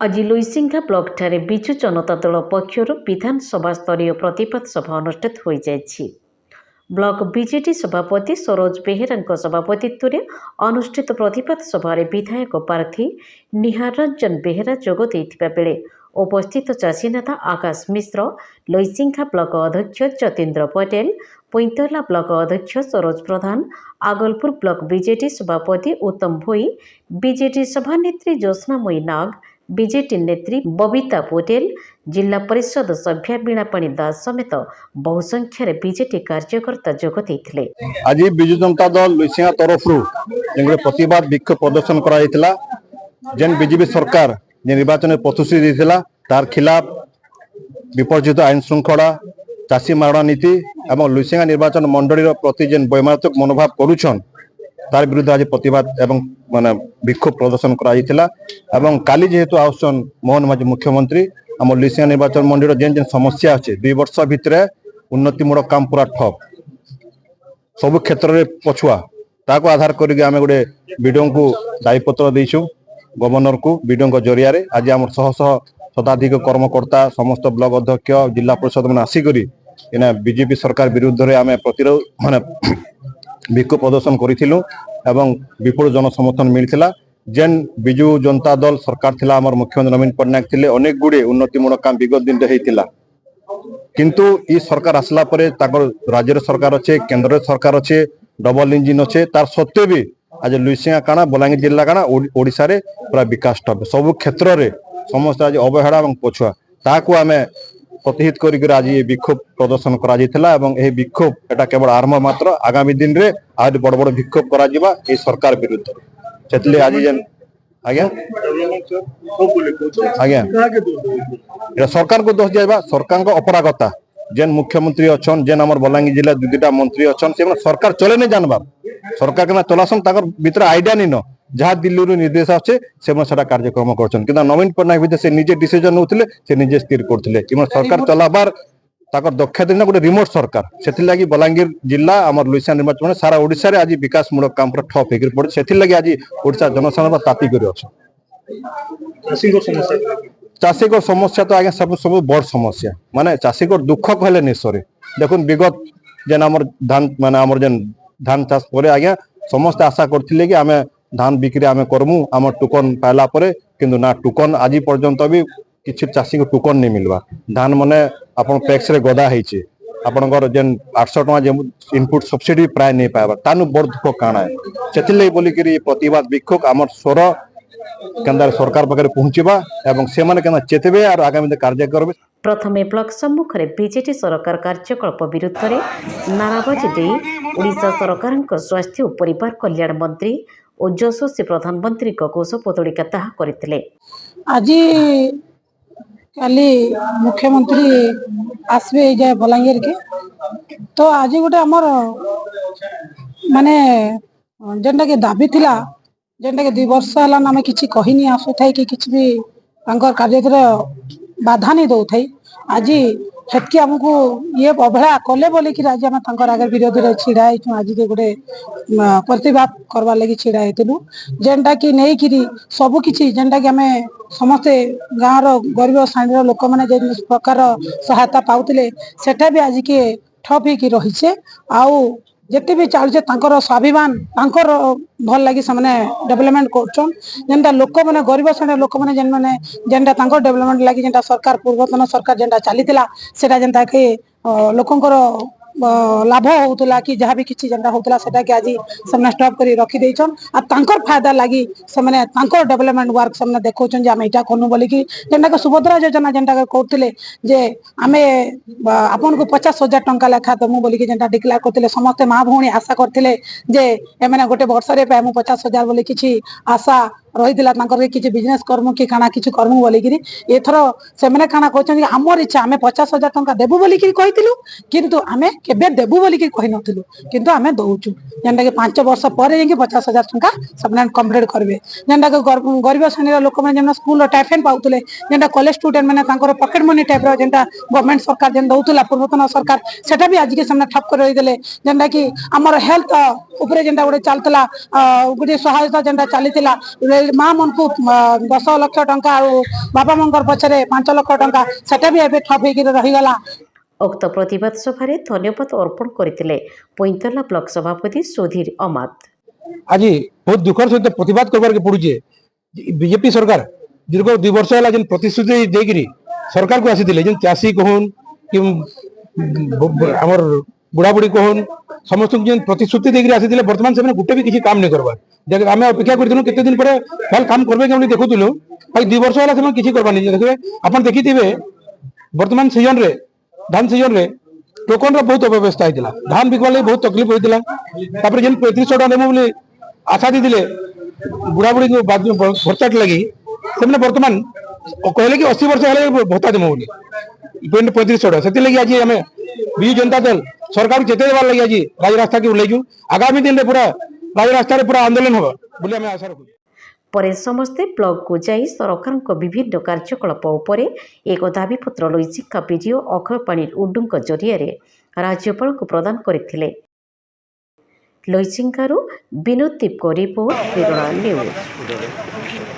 आज लुईसिंघा ब्लॉक ठारे विजु जनता दल पक्षर विधानसभा स्तरीय प्रतिवाद सभा अनुष्ठित हो जाएगी। ब्लॉक बीजेडी सभापति सरोज बेहेरा सभापतित्व में अनुष्ठित प्रतिवाद सभा विधायक प्रार्थी निहार रंजन बेहेरा जोग देइथिबा बेले उपस्थित चाषी नेता आकाश मिश्र, लुईसिंघा ब्लॉक अध्यक्ष जतीन्द्र पटेल, पैंतला ब्लॉक अध्यक्ष सरोज प्रधान, आगलपुर ब्लॉक बीजेडी सभापति उत्तम भोई, बीजेडी सभानेत्री ज्योत्स्नामयी नाग, बीजेटी नेत्री बबीता पटेल, जिला परिषद सभ्या बीणापाणी दास समेत बहु संख्यार बीजेटी कार्यकर्ता जोग देइथिले। आज विजु जनता दल लुईसिंघा तरफ प्रतिवाद विक्षोभ प्रदर्शन कराइथिला। जेन बीजेपी सरकार जे निर्वाचन प्रतिश्रुति देइथिला तार खिलाफ विपर्जित आईन श्रृंखला, चाषी मारणा नीति एवं लुईसिंघा निर्वाचन मंडली प्रति जेन वैमानिक मनोभाव करुछन तार विरुद्ध आज प्रतिवाद एवं माने विक्षोभ प्रदर्शन कराइथिला। एवं काली जेहेतु आउसन मोहन माझी मुख्यमंत्री आम लुईसिंघा निर्वाचन मंडली जेन जेन समस्या अच्छे 2 वर्ष भितर उन्नतिमूलक काम पूरा ठप सब क्षेत्र में पछुआ ताको आधार करके आम गोटे वीडियो को दायीपत्र देइछु गवर्नर को वीडियो जरिया आज आम शह शह शताधिक कर्मकर्ता समस्त ब्लॉक अध्यक्ष जिला परिषद मैंने आसिक बीजेपी सरकार विरुद्ध में आम प्रतिरोध माने विक्षोभ प्रदर्शन करूँ एवं विपुल जनसमर्थन मिलता। जेन विजु जनता दल सरकार थिला आमर मुख्यमंत्री नवीन पट्टनायक थिले अनेक गुड़े उन्नतिमूलक काम विगत दिन होता किंतु ई सरकार आसला परे ताकर राज्य सरकार अच्छे केंद्र सरकार अच्छे डबल इंजिन अच्छे तार सत्वे भी आज लुईसिंघा काना बलांगीर जिला काना ओडिशा रे पूरा विकास ठप सब क्षेत्र में समस्त आज अवहेला और पछुआ ताकू आम प्रतिहित कर आज ये विक्षोभ प्रदर्शन कर विक्षोभ एटा केवल आरंभ मात्र आगामी दिन में आज बड़ बड़ विक्षोभ कर सरकार विरुद्ध से आज जेन आज्ञा आज्ञा सरकार को दोष दिया सरकार अपरागता जेन मुख्यमंत्री अच्छन जेन आम बलांगीर जिला 2-2टा मंत्री अच्छन से सरकार चले नहीं जानबार सरकार के चलासन भीतर आइडिया नहीं न जहाँ दिल्ली निर्देश आसे कार्यक्रम कर नवीन पट्टनायक भी से निजे डिसीजन नौते से निजे स्थिर करते सरकार चलाबार दक्षता दिन गोटे रिमोट सरकार से बलांगीर जिला आम लुईसिंघा निर्वाचन सारा ओडिशा रे आज विकासमूलक काम पूरा ठप हो पड़े से आज ओडिशा जनसाधारण ताती कर चाषी को समस्या तो आगे सब सब बड़ समस्या माने चाषी को दुख कहले निश्चय देखुन विगत जेन आम धान माने आम जेन धान चाष पर आज्ञा समस्त आशा करथिले कि आमे धान बिक्री आमे करमु आम टोकन पाइला परे किंतु ना टोकन आज पर्यंत भी किसी चाषी को टोकन नहीं मिलवा धान माने आपन पैक्स रे गदा ହେଇଛି आपनकर जेन 800 टका इनपुट सब्सिडी प्राय नहीं पाइबा तानु बड़ दुख काना है सेतिले बोली करी प्रतिवाद विक्षोभ आम स्वर केंद्र सरकार पाखे पहुंचवा एवं से माने केना चेतबे और आगामी कार्य करबे। प्रथमे ब्लॉक सम्मुख में बीजेटी सरकार कार्यकल्प विरुद्ध में नाराबाजी दे ओडिशा सरकार स्वास्थ्य और परिवार कल्याण मंत्री और यशस्वी प्रधानमंत्री कोष पतड़िका करते आज काली मुख्यमंत्री आसबे जाए बलांगीर के तो आज गोटे आमर माने जेनटा के दाबी थिला जेनटा के 2 वर्ष है आम कि कहनी आसु थे कि किसी भी कार्य बाधा नहीं दौ थे आज हेतकी आमको ये अवहेला कले बोल कि आज आम आगे विरोध में छिड़ा आज गोटे प्रतिवाद करवा लगी छिड़ा होलु जेनटा कि नहीं कि सबकि जेनटा कि आम समस्ते गाँव गरीब श्रेणी लोक मैंने जिस प्रकार सहायता पाते सेटा भी आज के ठप हो रही आउ जिते भी चलुचे स्वाभिमान भल लगी से डेवलपमेंट कर लोक मैंने गरीब श्रेणी लोक मैंने जेन मैंने जेनटा डेवलपमेंट लगी जेनटा सरकार पूर्वतन सरकार जेनटा चली सेटा जेनटा कि लोकंकर लाभ होता कि जहाँ भी किसी जेनटा होता सेटा कि आज से स्टॉप कर रखी और फायदा लगी से डेवलपमेंट वर्क से देखा आम यहाँ कलु बोलिकी जेनटा कि सुभद्रा योजना जेनटा कहते जे आम आपन को 50,000 टंका लेखा दमु बोलिकी जेनटा डिक्लेयर करते समस्ते माँ भौणी आशा करते जे एमने गोटे वर्ष रे पाइमु 50,000 बोली किसी आशा रही किसी बिजनेस करमु कि खाना किसी करमु बोलिकी एथर से खाना कहते आमर इच्छा आम 50,000 टंका देबु बोलिकी कहिथिलु किंतु आमे केबे देबु बोलिकी कहि नथिलु किंतु आमे दउचु जेनटा कि 5 वर्ष पर जाके 50,000 टंका सबने कंप्लीट करबे जेनटा कि गरीब श्रेणी लोक मैंने जेन स्कूल टाइफेन पाउतले जेनटा कॉलेज स्टूडेंट मैंने पॉकेट मनी टाइप रो जेनटा गवर्नमेंट सरकार जेन दउतला पूर्वतन सरकार सेटा भी आज के सामने ठप कर रही देले जेनटा कि हमर हेल्थ ऊपर जेनटा गोटे चलतला गोटे सहायता जेनटा चलीतला माँ मन को 10 लाख टंका बापा मंगर पछरे 5 लाख टंका सेटा भी एबे ठप होकर रहीगला। उक्त प्रतिवाद सभारे धन्यवाद अर्पण करथिले पैंतला ब्लॉक सभापति सुधीर अमात। आज बहुत दुखर सहित प्रतिवाद करबार के पड़ुचे बीजेपी सरकार दीर्घ 2 वर्ष है जेन प्रतिश्रुति देकरी सरकार को आसी जेन चाषी कहन कि आमर बुढ़ा बुढ़ी कहन समस्त जेन प्रतिश्रुति देकरी आसी वर्तमान से गोटे भी किसी काम नहीं करबार आम अपेक्षा करथिलु केते दिन पर भल काम करबे कि देखुलु भाई 2 वर्ष है किसी करबार नहीं देखिए आप देखिथे वर्तमान सीजन रे धान सीजन रे टोकन बहुत अव्यवस्था होता धान बिकवा लगे बहुत तकलीफ होता जेन 3500 टका देमु बोली आशा दी बुढ़ा बुढ़ी भत्ता लगी से बर्तमान कहले कि 80 वर्ष है भत्ता देमु बोली 3500 टका से लगी आज आम विजु जनता दल सरकार चेते देवार लगे आज राजरास्ता के ओल्लैजु आगामी दिन में पूरा राजरास्ता पूरा आंदोलन होगा बोली आम आशा रखु। पर समस्ते ब्लॉक को जाई सरकार विभिन्न कार्यकलाप उपरे एक दाबीपत्र लैचिका बीडीओ अक्षय पाणी उड्डूंक जरिया राज्यपाल को प्रदान करथिले। लैचिंकारु विनोद दीप को रिपोर्ट प्रेरणा न्यूज।